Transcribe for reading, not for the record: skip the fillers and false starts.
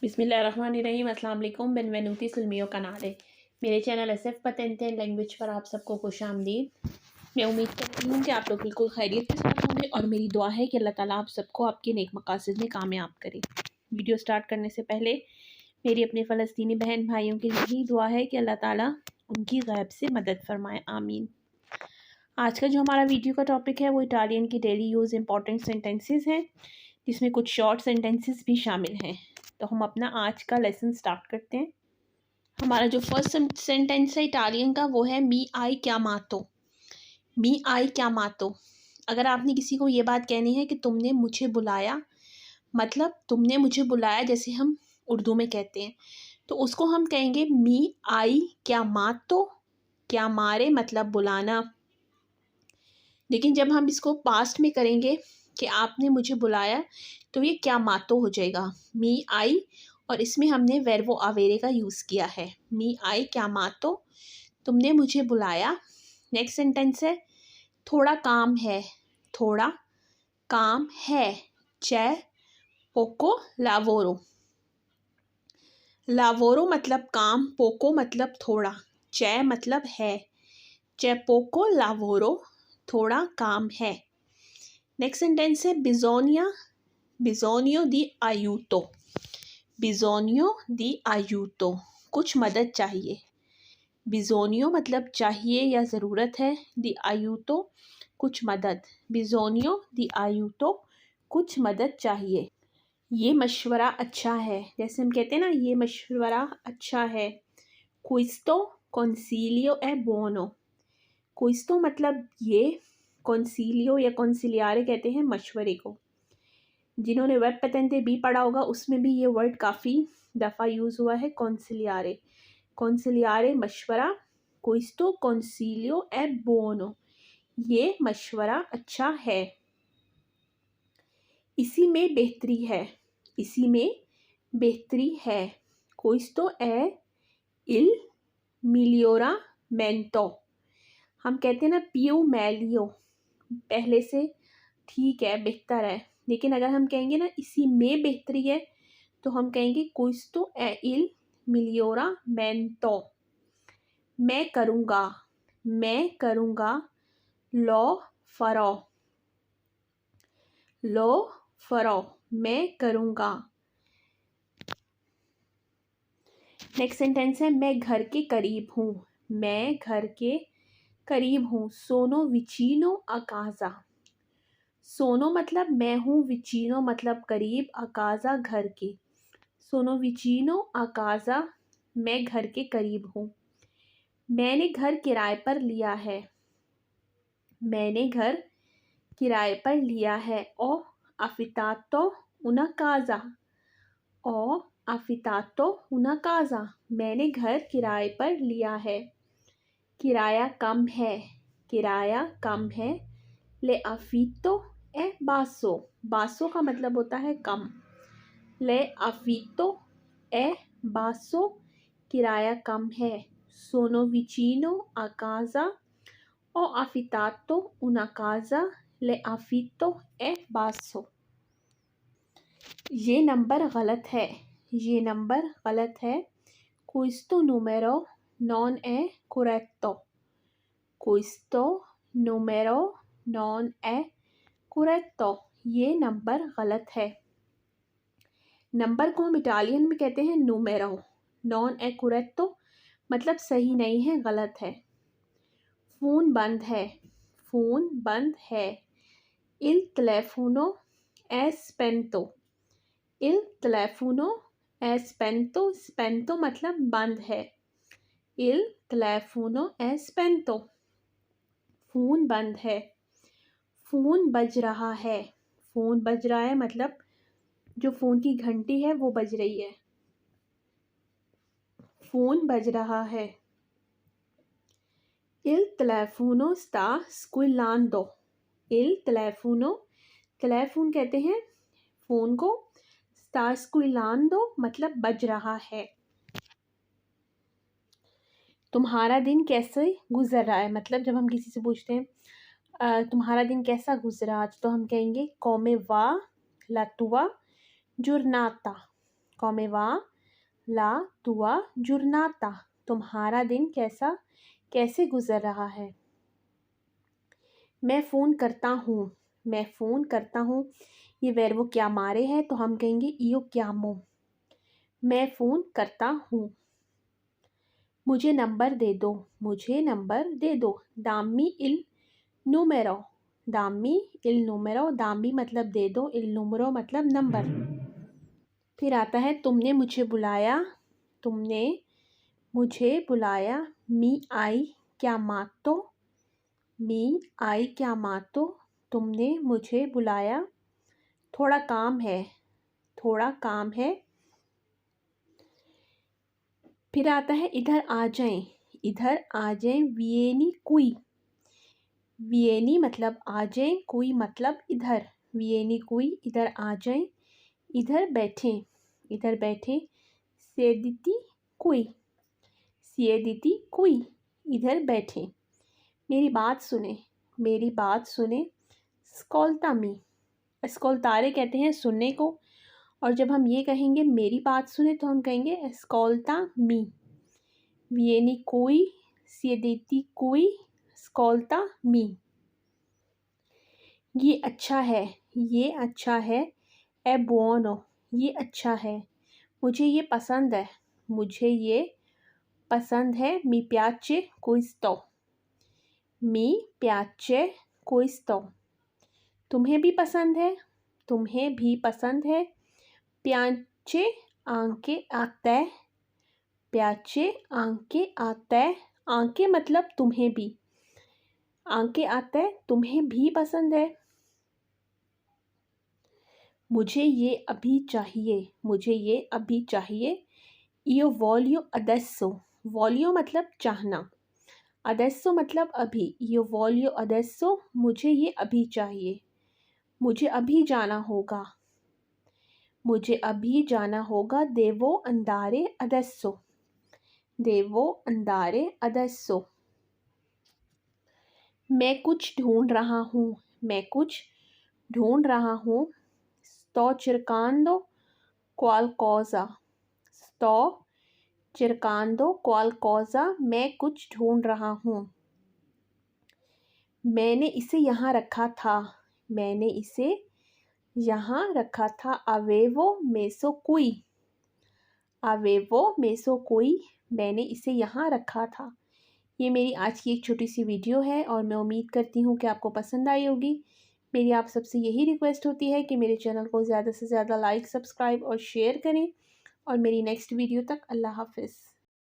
बिस्मिल्लाहिर्रहमानिर्रहीम अस्सलाम वालेकुम बेनवेनुती सुलमियो कनाडे। मेरे चैनल SF पतेंते लैंग्वेज पर आप सबको खुश आमदीद। मैं उम्मीद करती हूँ कि आप लोग बिल्कुल खैरियत के साथ होंगे और मेरी दुआ है कि अल्लाह ताला आप सबको आपके नेक मकासद में कामयाब करे। वीडियो स्टार्ट करने से पहले मेरी अपने फ़लस्तीनी बहन भाइयों की यही दुआ है कि अल्लाह ताला उनकी गैब से मदद फरमाए, आमीन। आज का जो हमारा वीडियो का टॉपिक है वो इटालियन की डेली यूज़ इंपॉर्टेंट सेंटेंसेस हैं, जिसमें कुछ शॉर्ट सेंटेंसेस भी शामिल हैं। तो हम अपना आज का लेसन स्टार्ट करते हैं। हमारा जो फर्स्ट सेंटेंस है इटालियन का वो है मी आई chiamato। मी आई chiamato। अगर आपने किसी को ये बात कहनी है कि तुमने मुझे बुलाया, मतलब तुमने मुझे बुलाया जैसे हम उर्दू में कहते हैं, तो उसको हम कहेंगे मी आई chiamato। chiamare मतलब बुलाना। लेकिन जब हम इसको पास्ट में करेंगे कि आपने मुझे बुलाया, तो ये chiamato हो जाएगा, मी आई, और इसमें हमने वर्बो आवेरे का यूज़ किया है। मी आई chiamato, तुमने मुझे बुलाया। नेक्स्ट सेंटेंस है थोड़ा काम है। थोड़ा काम है, c'è poco lavoro। लावोरो मतलब काम, पोको मतलब थोड़ा, c'è मतलब है, c'è poco lavoro थोड़ा काम है। नेक्स्ट सेंटेंस है bisogno di aiuto। bisogno di aiuto कुछ मदद चाहिए। bisogno मतलब चाहिए या ज़रूरत है, di aiuto कुछ मदद, bisogno di aiuto कुछ मदद चाहिए। ये मशवरा अच्छा है, जैसे हम कहते हैं ना ये मशवरा अच्छा है। questo consiglio è buono। questo मतलब ये, consiglio या consigliare कहते हैं मशवरे को। जिन्होंने वेब पतेंते बी पढ़ा होगा उसमें भी ये वर्ड काफ़ी दफ़ा यूज़ हुआ है, consigliare। consigliare मशवरा, questo consiglio è buono ये मशवरा अच्छा है। इसी में बेहतरी है, इसी में बेहतरी है, questo è il miglioramento। हम कहते हैं ना più meglio, पहले से ठीक है, बेहतर है, लेकिन अगर हम कहेंगे ना इसी में बेहतरी है तो हम कहेंगे questo è il miglioramento। मैं करूँगा, lo farò। मैं करूँगा। नेक्स्ट सेंटेंस है मैं घर के करीब हूँ। मैं घर के करीब हूँ, sono vicino a casa। sono मतलब मैं हूँ, vicino मतलब करीब, a casa घर के, sono vicino a casa मैं घर के करीब हूँ। मैंने घर किराए पर लिया है। मैंने घर किराए पर लिया है, ho affittato una casa। ho affittato una casa मैंने घर किराए पर लिया है। किराया कम है, किराया कम है, le affitto è basso। basso का मतलब होता है कम, le affitto è basso किराया कम है। sono vicino a casa, ho affittato una casa, le affitto è basso। ये नंबर गलत है, ये नंबर गलत है, questo numero non è corretto। questo numero non è corretto ये नंबर गलत है। नंबर को हम इटालियन में कहते हैं numero। non è corretto मतलब सही नहीं है, गलत है। फ़ोन बंद है, फ़ोन बंद है, il telefono è spento। il telefono è spento, spento मतलब बंद है, il telefono è spento फ़ोन बंद है। फ़ोन बज रहा है, फ़ोन बज रहा है मतलब जो फ़ोन की घंटी है वो बज रही है, फ़ोन बज रहा है। il telefono sta squillando। il telefono, telephone कहते हैं फ़ोन को, sta squillando मतलब बज रहा है। तुम्हारा दिन कैसे गुजर रहा है, मतलब जब हम किसी से पूछते हैं तुम्हारा दिन कैसा गुजरा आज, तो हम कहेंगे come va la tua giornata। come va la tua giornata, तुम्हारा दिन कैसे गुजर रहा है। मैं फ़ोन करता हूँ, मैं फ़ोन करता हूँ, ये वर्ब क्या मारे है तो हम कहेंगे io chiamo, मैं फ़ोन करता हूँ। मुझे नंबर दे दो, मुझे नंबर दे दो, दामी il numero, दामी il numero, दामी मतलब दे दो, il numero मतलब नंबर। फिर आता है तुमने मुझे बुलाया, तुमने मुझे बुलाया, मी आई chiamato, मी आई chiamato, तुमने मुझे बुलाया। थोड़ा काम है, थोड़ा काम है। फिर आता है इधर आ जाएं, इधर आ जाएं, विएनी कुई, विएनी मतलब आ जाएं, कुई मतलब इधर, विएनी कुई इधर आ जाएं, इधर बैठें, इधर बैठें, सेदिती कुई, सिएदिती कुई, इधर बैठें। मेरी बात सुने, मेरी बात सुने, स्कोल्तामी, स्कोल्तारे कहते हैं सुनने को, और जब हम ये कहेंगे मेरी बात सुने तो हम कहेंगे एस्कोल्ता मी, विएनी कोई, सिएदेती कोई, स्कोल्ता मी। ये अच्छा है, ये अच्छा है, ए बुono, ये अच्छा है, मुझे ये पसंद है, मुझे ये पसंद है, मी piace questo, मी piace questo, तुम्हें भी पसंद है, तुम्हें भी पसंद है, piace anche a te, piace anche a te, anche मतलब तुम्हें भी, anche a te तुम्हें भी पसंद है। मुझे ये अभी चाहिए, मुझे ये अभी चाहिए, io voglio adesso, voglio मतलब चाहना, adesso मतलब अभी, io voglio adesso, मुझे ये अभी चाहिए, मुझे अभी जाना होगा, मुझे अभी जाना होगा, devo andare adesso, devo andare adesso। मैं कुछ ढूंढ रहा हूँ, मैं कुछ ढूंढ रहा हूँ, sto cercando qualcosa, sto cercando qualcosa, मैं कुछ ढूंढ रहा हूँ। मैंने इसे यहाँ रखा था, मैंने इसे यहाँ रखा था, avevo messo qui, avevo messo qui, मैंने इसे यहाँ रखा था। ये मेरी आज की एक छोटी सी वीडियो है और मैं उम्मीद करती हूँ कि आपको पसंद आई होगी। मेरी आप सबसे यही रिक्वेस्ट होती है कि मेरे चैनल को ज़्यादा से ज़्यादा लाइक, सब्सक्राइब और शेयर करें, और मेरी नेक्स्ट वीडियो तक अल्लाह हाफ़िज़।